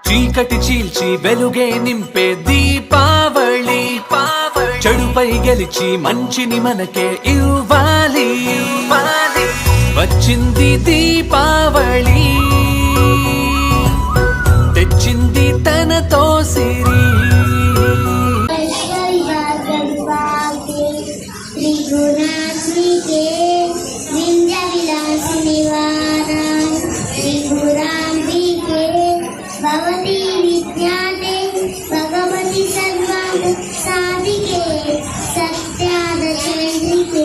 చీకటి చీల్చి వెలుగే నింపే దీపావళి చెడుపై గెలిచి మంచిని మనకే ఇవ్వాలి వచ్చింది దీపావళి తెచ్చింది తనతో సిరి भवती विद्याते भगवती सर्वांग साधिके सत्यादचंद्रिके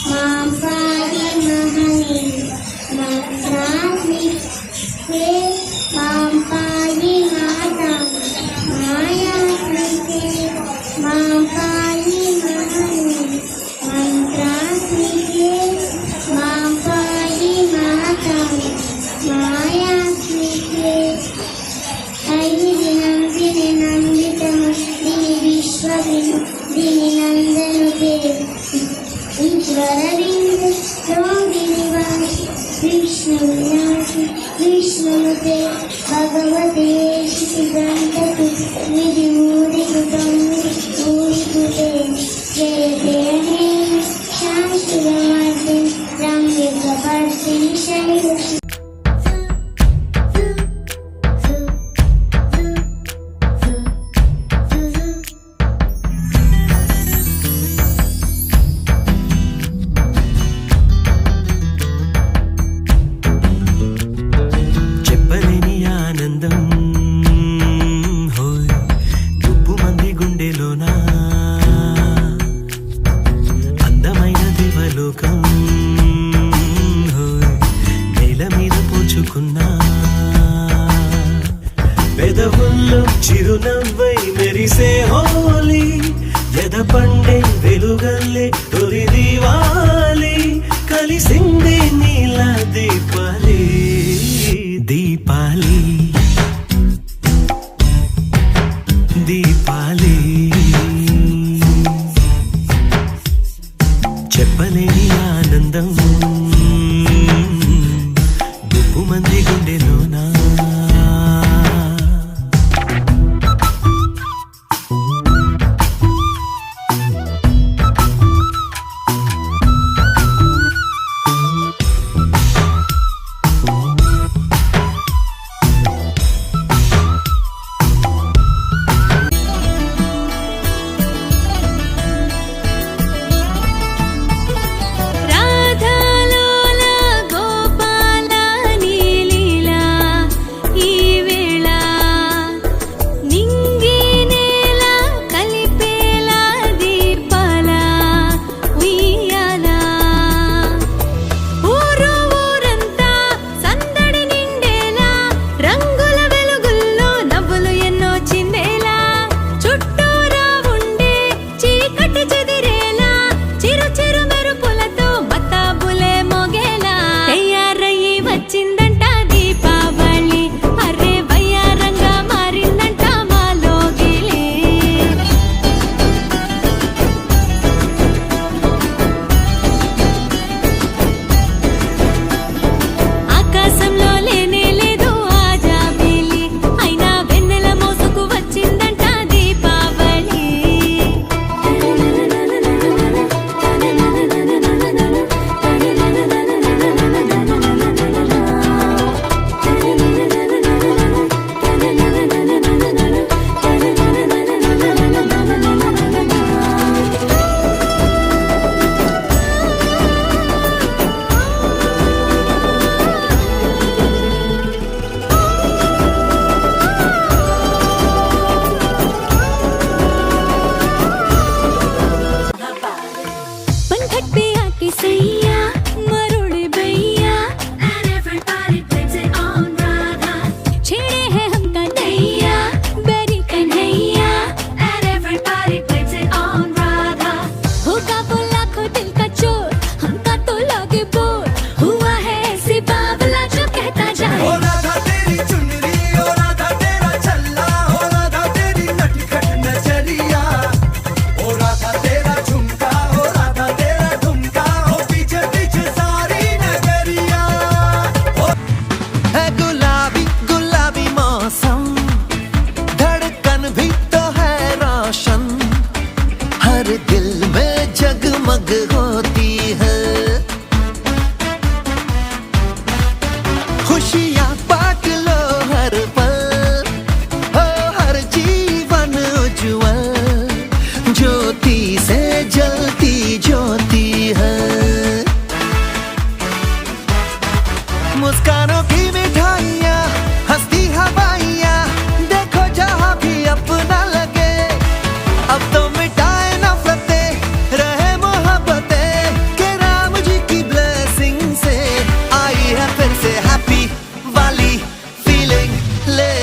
मां पाहि महनि मंत्रात्मिके मां पाहि माता मायात्मिके मां पाहि महनि मंत्रात्मिके मां पाहि माता मायात्मिके विष्णुते भगवते श्रीगणपति विधिमूर्तिकृतं मूर्तिकृते जय जय हे शाश्वतमूर्तिं रम्यकपर्दिनि शैलसु పెదవుల్లో చిరునవ్వై మెరిసే హోలీ ఎద పండే వెలుగల్లే తొలి దీవాలి కలిసిందే నీల దీపాలి దీపాలి దీపాలి చెప్పలేని ఆనందం గుప్పు మంది గుండెలోనా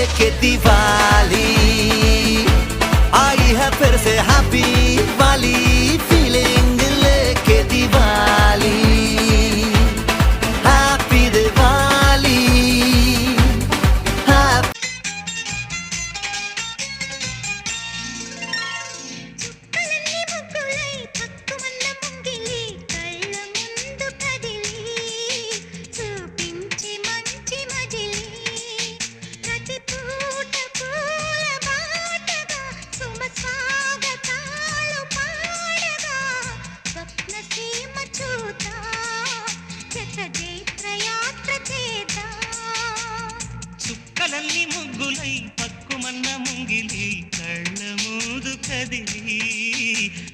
लेके दिवाली आई है फिर से हैप्पी वाली फीलिंग लेके दिवाली हैप्पी दिवाली हैप्पी చుక్కలన్నీ ముగ్గులై పక్కుమన్న ముంగిలి కళ్ళ ముందు కదిలి చూపించి మంచి మజిలి ప్రతి పూట పూల బాటగా సుమ స్వాగతాలు పాడగా స్వప్న సీమ చూతా జత జైత్రయాత్ర చేద్దా చుక్కలన్నీ ముగ్గులై పక్కుమన్న ముంగిలి కళ్ళ మూదు కదిలి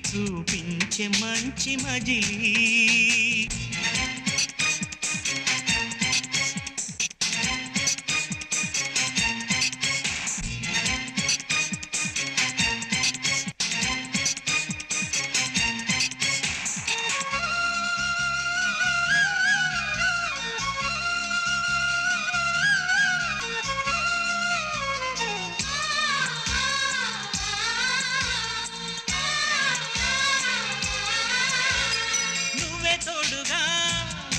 చూపించే మంచి మజిలి నువ్వే తోడుగా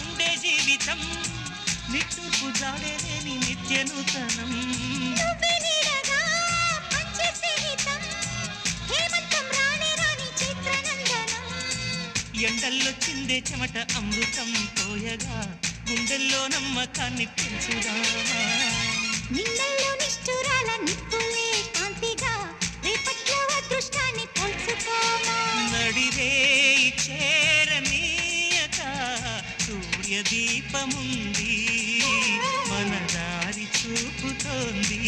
ఉండే జీవితం నిట్టూర్పు జాడేలేని నిత్య నూతనం నువ్వే నీడగా పంచే స్నేహితం హేమంతం రాణి రాణి చిత్రనందనం ఎండల్లో చిందే చెమట అమృతం పోయగా గుండెల్లో నమ్మకాన్ని పెంచుదా నిన్నల్లో నిష్ఠురాల నిప్పులే కాంతిగా రేపట్లో అదృష్టాన్ని పోల్చుకోమా నడిరే చేరనీయక సూర్యదీపముంది మన దారి చూపుతోంది